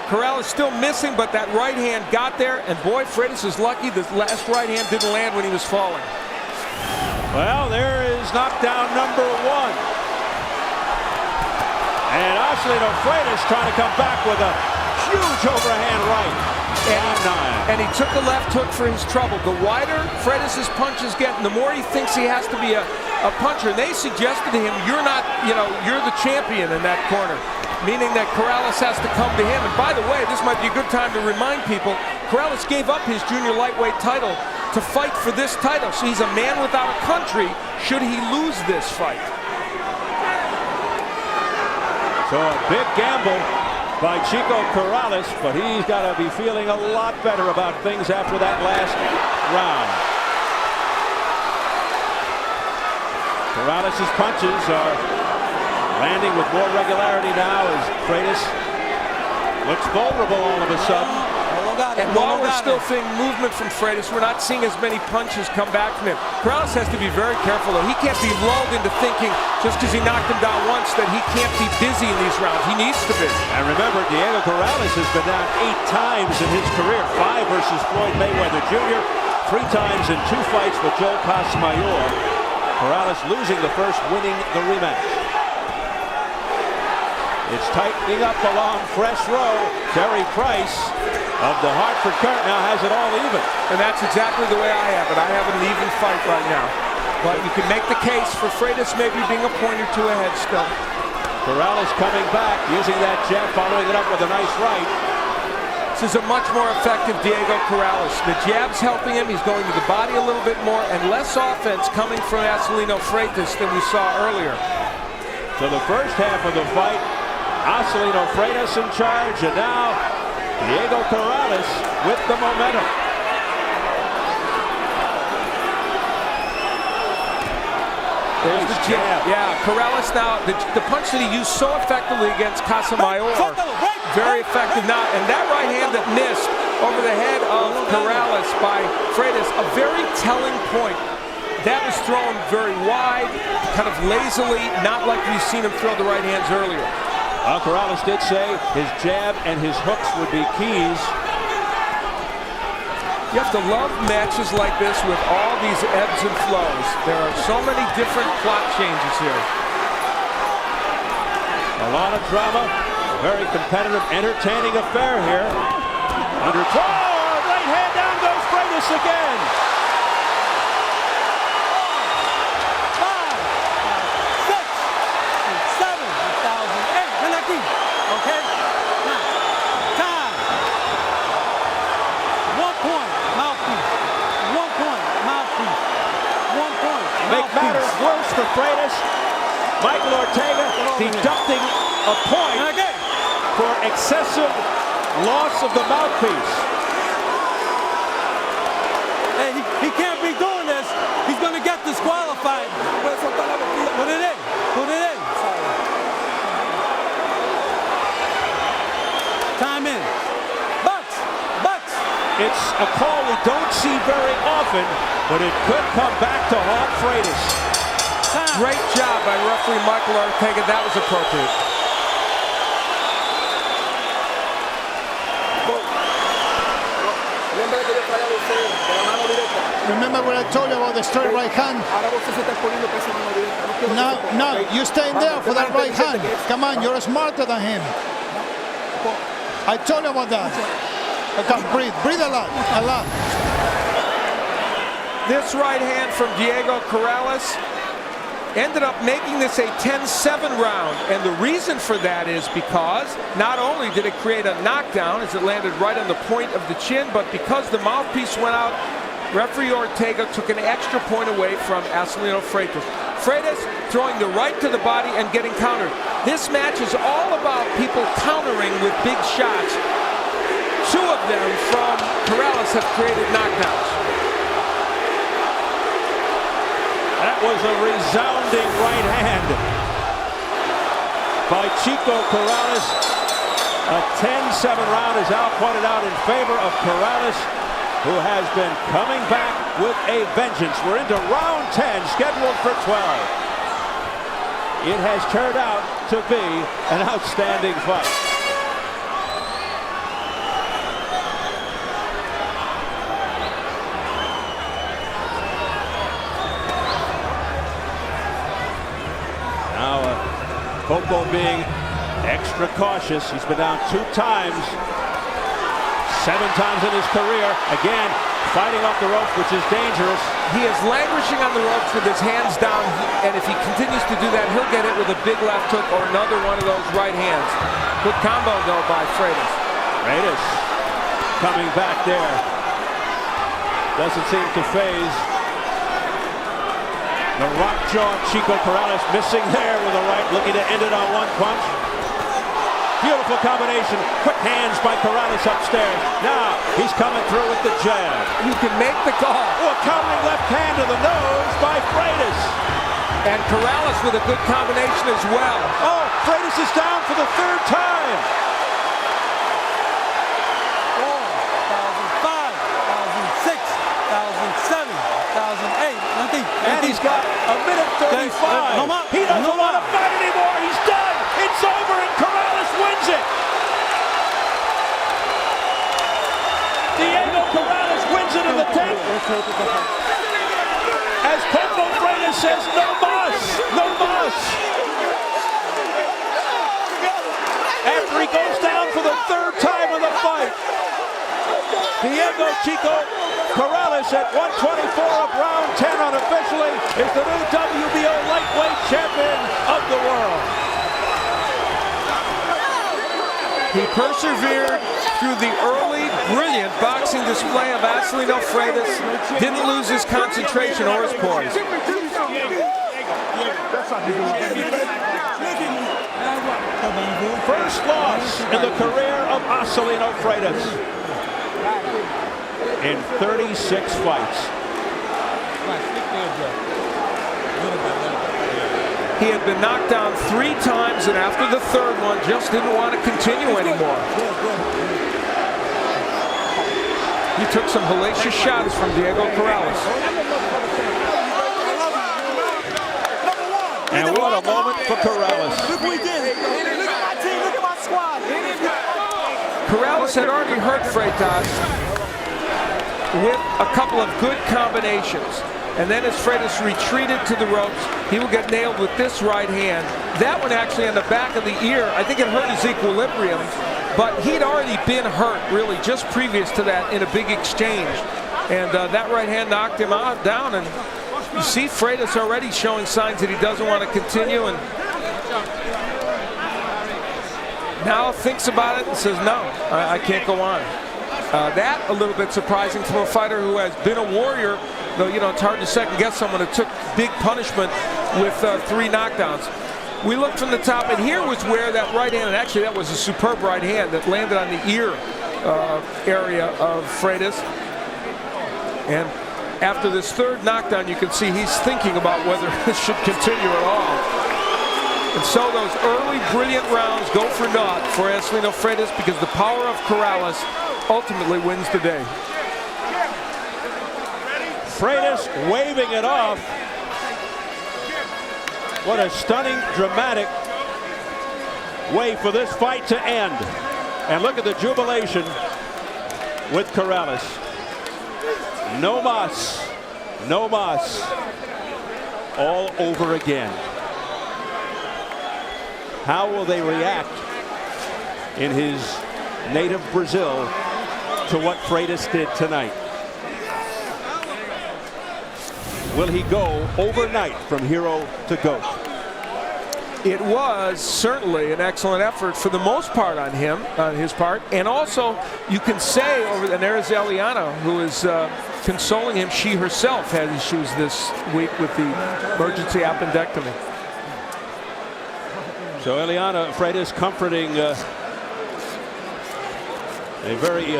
Corrales still missing, but that right hand got there, and boy, Freitas is lucky the last right hand didn't land when he was falling. Well, there is knockdown number 1. And Acelino Freitas trying to come back with a huge overhand right. And he took the left hook for his trouble. The wider Freitas' punches get, and the more he thinks he has to be a a puncher. And they suggested to him, you're not, you're the champion in that corner, meaning that Corrales has to come to him. And by the way, this might be a good time to remind people, Corrales gave up his junior lightweight title to fight for this title. So he's a man without a country should he lose this fight. So a big gamble by Chico Corrales, but he's got to be feeling a lot better about things after that last round. Corrales' punches are landing with more regularity now as Freitas looks vulnerable all of a sudden. And while we're still seeing movement from Freitas, we're not seeing as many punches come back from him. Corrales has to be very careful, though. He can't be lulled into thinking, just because he knocked him down once, that he can't be busy in these rounds. He needs to be. And remember, Diego Corrales has been down 8 times in his career. 5 versus Floyd Mayweather Jr., 3 times in 2 fights with Joe Casamayor. Corrales losing the first, winning the rematch. It's tightening up along Fresh Row. Terry Price of the Hartford Courant now has it all even. And that's exactly the way I have it. I have an even fight right now. But you can make the case for Freitas maybe being a point or 2 ahead still. Corrales coming back, using that jab, following it up with a nice right. This is a much more effective Diego Corrales. The jab's helping him. He's going to the body a little bit more, and less offense coming from Acelino Freitas than we saw earlier. So the first half of the fight, Acelino Freitas in charge, and now Diego Corrales with the momentum. There's the jab. Yeah, Corrales now, the punch that he used so effectively against Casamayor, very effective now. And that right hand that missed over the head of Corrales by Freitas, a very telling point. That was thrown very wide, kind of lazily, not like we've seen him throw the right hands earlier. Corrales did say his jab and his hooks would be keys. You have to love matches like this with all these ebbs and flows. There are so many different plot changes here. A lot of drama, a very competitive, entertaining affair here. Under right hand down goes Freitas again. 5, 6, 7, 8. Ven aquí, okay? Time. 1 point, mouthpiece. 1 point, mouthpiece. 1 point, mouthpiece. Make matters worse for Freitas. Michael Ortega deducting a point for excessive loss of the mouthpiece. Hey, he can't be doing this. He's going to get disqualified. Put it in. Put it in. Time in. But. It's a call we don't see very often, but it could come back to haunt Freitas. Great job by referee Michael Ortega. That was appropriate. Remember what I told you about the straight right hand? No, you stay there for that right hand. Come on, you're smarter than him. I told you about that. Okay, breathe a lot. This right hand from Diego Corrales ended up making this a 10-7 round, and the reason for that is because not only did it create a knockdown as it landed right on the point of the chin, but because the mouthpiece went out, referee Ortega took an extra point away from Acelino Freitas. Freitas throwing the right to the body and getting countered. This match is all about people countering with big shots. 2 of them from Corrales have created knockdowns. That was a resounding right hand by Chico Corrales. A 10-7 round is now pointed out in favor of Corrales, who has been coming back with a vengeance. We're into round 10, scheduled for 12. It has turned out to be an outstanding fight. Now Coco being extra cautious. He's been down 2 times. 7 times in his career. Again, fighting off the ropes, which is dangerous. He is languishing on the ropes with his hands down, and if he continues to do that, he'll get it with a big left hook or another one of those right hands. Good combo, though, by Freitas. Freitas coming back there. Doesn't seem to phase. The rock jaw Chico Corrales missing there with a right, looking to end it on one punch. Beautiful combination. Quick hands by Corrales upstairs. Now he's coming through with the jab. You can make the call. Oh, a countering left hand to the nose by Freitas. And Corrales with a good combination as well. Oh, Freitas is down for the third time. 2005, 2006, 2007, 2008. And he's got a minute 35. He doesn't want to fight anymore. He's done. It's over, and Corrales wins it. Diego Corrales wins it in the 10th. As Popo Freitas says, no mas, no mas. After he goes down for the third time in the fight, Diego Chico Corrales at 124 of round 10 unofficially is the new WBO lightweight champion of the world. He persevered through the early, brilliant boxing display of Acelino Freitas. Didn't lose his concentration or his poise. First loss in the career of Acelino Freitas in 36 fights. He had been knocked down 3 times, and after the third one, just didn't want to continue anymore. He took some hellacious shots from Diego Corrales. And what a moment for Corrales. Look what we did. Look at my team. Look at my squad. Corrales had already hurt Freitas with a couple of good combinations. And then as Freitas retreated to the ropes, he will get nailed with this right hand. That one actually on the back of the ear, I think it hurt his equilibrium, but he'd already been hurt really just previous to that in a big exchange. And that right hand knocked him down, and you see Freitas already showing signs that he doesn't want to continue, and now thinks about it and says, no, I can't go on. That a little bit surprising from a fighter who has been a warrior, though, you know, it's hard to second guess someone who took big punishment with 3 knockdowns. We looked from the top, and here was where that right hand, and actually that was a superb right hand that landed on the ear area of Freitas. And after this third knockdown, you can see he's thinking about whether this should continue at all. And so those early brilliant rounds go for naught for Acelino Freitas because the power of Corrales ultimately wins the day. Freitas waving it off. What a stunning, dramatic way for this fight to end. And look at the jubilation with Corrales. No mas, no mas. All over again. How will they react in his native Brazil to what Freitas did tonight? Will he go overnight from hero to GOAT? It was certainly an excellent effort for the most part on him, on his part. And also, you can say, and there's Eliana, who is consoling him. She herself had issues this week with the emergency appendectomy. So Eliana Freitas comforting a very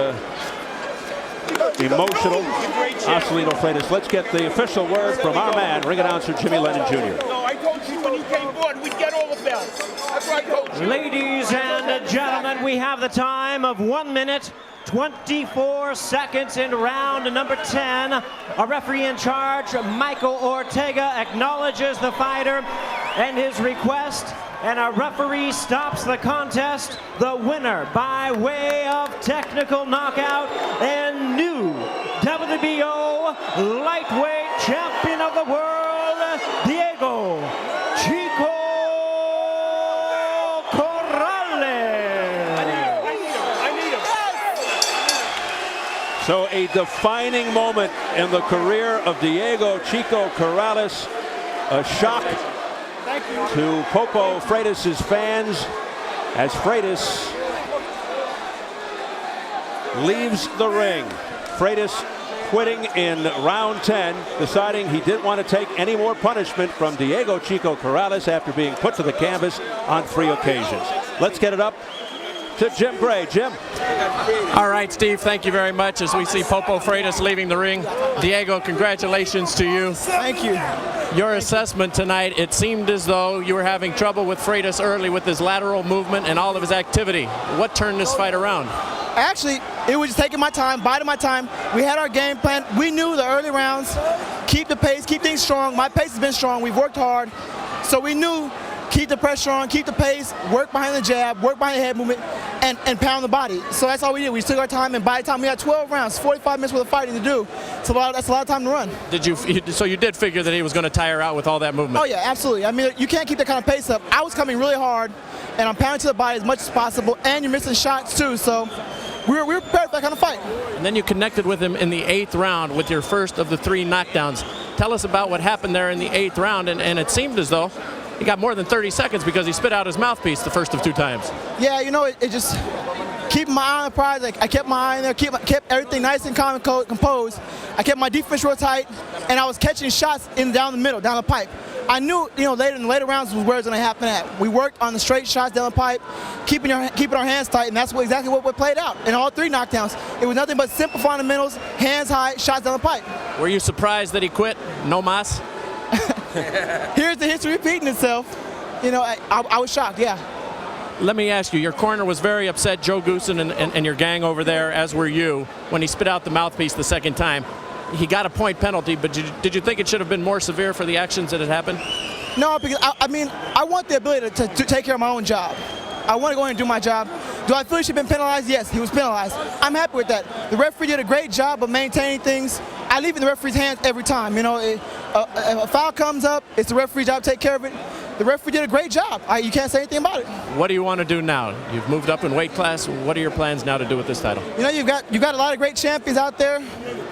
emotional Acelino Freitas. Let's get the official word from our man, ring announcer Jimmy Lennon Jr. No, I told you when you came on, we'd get all the belts. That's what I told you. Ladies and gentlemen, we have the time of 1 minute, 24 seconds in round number 10. Our referee in charge, Michael Ortega, acknowledges the fighter and his request, and our referee stops the contest. The winner by way of technical knockout and new WBO lightweight champion of the world, Diego Chico Corrales. So a defining moment in the career of Diego Chico Corrales. A shock to Popo Freitas' fans as Freitas leaves the ring. Freitas quitting in round 10, deciding he didn't want to take any more punishment from Diego Chico Corrales after being put to the canvas on 3 occasions. Let's get it up to Jim Gray. Jim. All right, Steve, thank you very much. As we see Popo Freitas leaving the ring, Diego, congratulations to you. Thank you. Your assessment tonight, it seemed as though you were having trouble with Freitas early with his lateral movement and all of his activity. What turned this fight around? Actually, it was just taking my time, biding my time. We had our game plan. We knew the early rounds, keep the pace, keep things strong. My pace has been strong. We've worked hard. So we knew keep the pressure on, keep the pace, work behind the jab, work behind the head movement, and pound the body. So that's all we did. We took our time, and by the time we had 12 rounds, 45 minutes worth of fighting to do, that's a lot of time to run. So you did figure that he was going to tire out with all that movement? Oh, yeah, absolutely. I mean, you can't keep that kind of pace up. I was coming really hard, and I'm pounding to the body as much as possible, and you're missing shots, too. So we were prepared for that kind of fight. And then you connected with him in the 8th round with your first of the 3 knockdowns. Tell us about what happened there in the 8th round, and it seemed as though he got more than 30 seconds because he spit out his mouthpiece the first of 2 times. Yeah, you know, it just keeping my eye on the prize. Like, I kept my eye in there, kept everything nice and calm and composed. I kept my defense real tight, and I was catching shots down the middle, down the pipe. I knew, you know, in the later rounds was where it was going to happen at. We worked on the straight shots down the pipe, keeping our hands tight, and that's exactly what played out. In all 3 knockdowns, it was nothing but simple fundamentals, hands high, shots down the pipe. Were you surprised that he quit? No mas? Here's the history repeating itself. You know, I was shocked, yeah. Let me ask you, your corner was very upset, Joe Goosen and your gang over there, as were you, when he spit out the mouthpiece the 2nd time. He got a point penalty, but did you think it should have been more severe for the actions that had happened? No, because I mean, I want the ability to take care of my own job. I want to go in and do my job. Do I feel he should have been penalized? Yes, he was penalized. I'm happy with that. The referee did a great job of maintaining things. I leave it in the referee's hands every time. You know, if a foul comes up, it's the referee's job to take care of it. The referee did a great job. You can't say anything about it. What do you want to do now? You've moved up in weight class. What are your plans now to do with this title? You know, you've got a lot of great champions out there.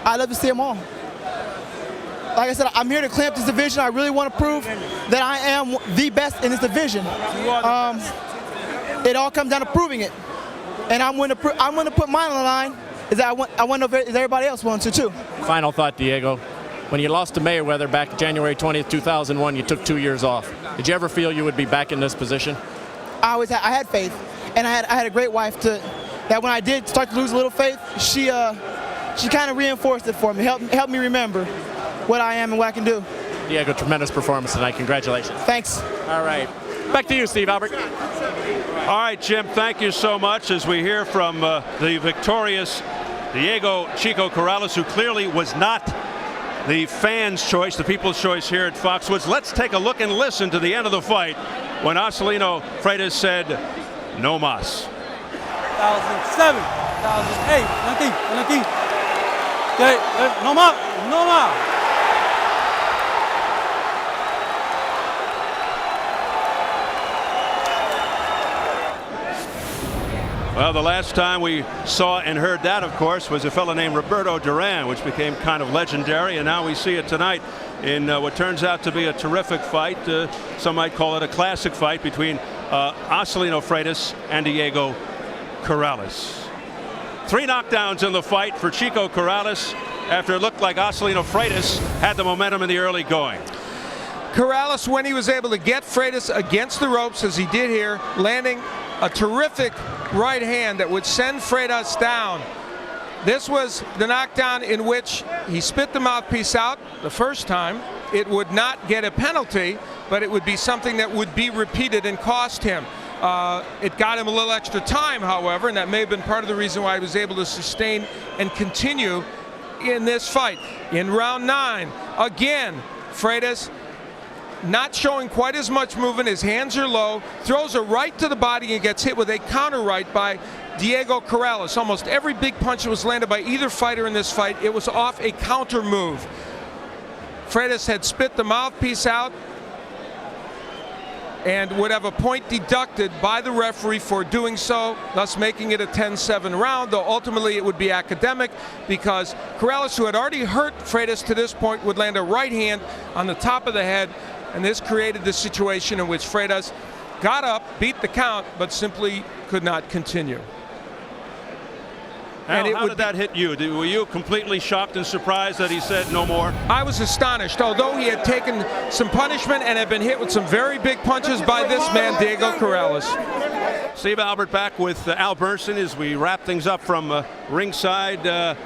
I'd love to see them all. Like I said, I'm here to clean up this division. I really want to prove that I am the best in this division. It all comes down to proving it, and I'm going to put mine on the line. I want to know if everybody else wants to too. Final thought, Diego. When you lost to Mayweather back January 20th, 2001, you took 2 years off. Did you ever feel you would be back in this position? I had faith, and I had a great wife that when I did start to lose a little faith, she kind of reinforced it for me, helped me remember what I am and what I can do. Diego, tremendous performance tonight. Congratulations. Thanks. All right. Back to you, Steve Albert. All right, Jim, thank you so much as we hear from the victorious Diego Chico Corrales, who clearly was not the fans' choice, the people's choice here at Foxwoods. Let's take a look and listen to the end of the fight when Acelino Freitas said, no mas. 2007, 2008, nothing. Okay, no más. Well, the last time we saw and heard that, of course, was a fellow named Roberto Duran, which became kind of legendary, and now we see it tonight in what turns out to be a terrific fight. Some might call it a classic fight between Acelino Freitas and Diego Corrales. 3 knockdowns in the fight for Chico Corrales after it looked like Acelino Freitas had the momentum in the early going. Corrales, when he was able to get Freitas against the ropes, as he did here, landing a terrific right hand that would send Freitas down. This was the knockdown in which he spit the mouthpiece out the first time. It would not get a penalty, but it would be something that would be repeated and cost him. It got him a little extra time, however, and that may have been part of the reason why he was able to sustain and continue in this fight. In round 9, again, Freitas not showing quite as much movement. His hands are low, throws a right to the body and gets hit with a counter right by Diego Corrales. Almost every big punch that was landed by either fighter in this fight, it was off a counter move. Freitas had spit the mouthpiece out. and would have a point deducted by the referee for doing so, thus making it a 10-7 round, though ultimately it would be academic because Corrales, who had already hurt Freitas to this point, would land a right hand on the top of the head, and this created the situation in which Freitas got up, beat the count, but simply could not continue. Al, how did that hit you? Were you completely shocked and surprised that he said no more? I was astonished. Although he had taken some punishment and had been hit with some very big punches by this man, Diego Corrales. Steve Albert back with Al Bernstein as we wrap things up from ringside.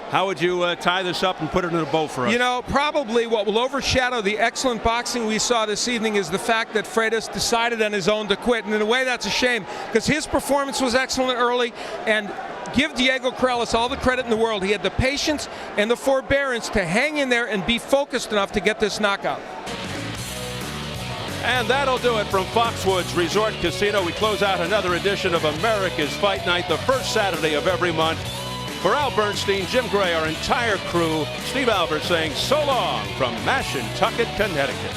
How would you tie this up and put it in a bow for us? You know, probably what will overshadow the excellent boxing we saw this evening is the fact that Freitas decided on his own to quit. And in a way, that's a shame because his performance was excellent early, and give Diego Corrales all the credit in the world. He had the patience and the forbearance to hang in there and be focused enough to get this knockout. And that'll do it from Foxwoods Resort Casino. We close out another edition of America's Fight Night, the first Saturday of every month. For Al Bernstein, Jim Gray, our entire crew, Steve Albert saying so long from Mashantucket, Connecticut.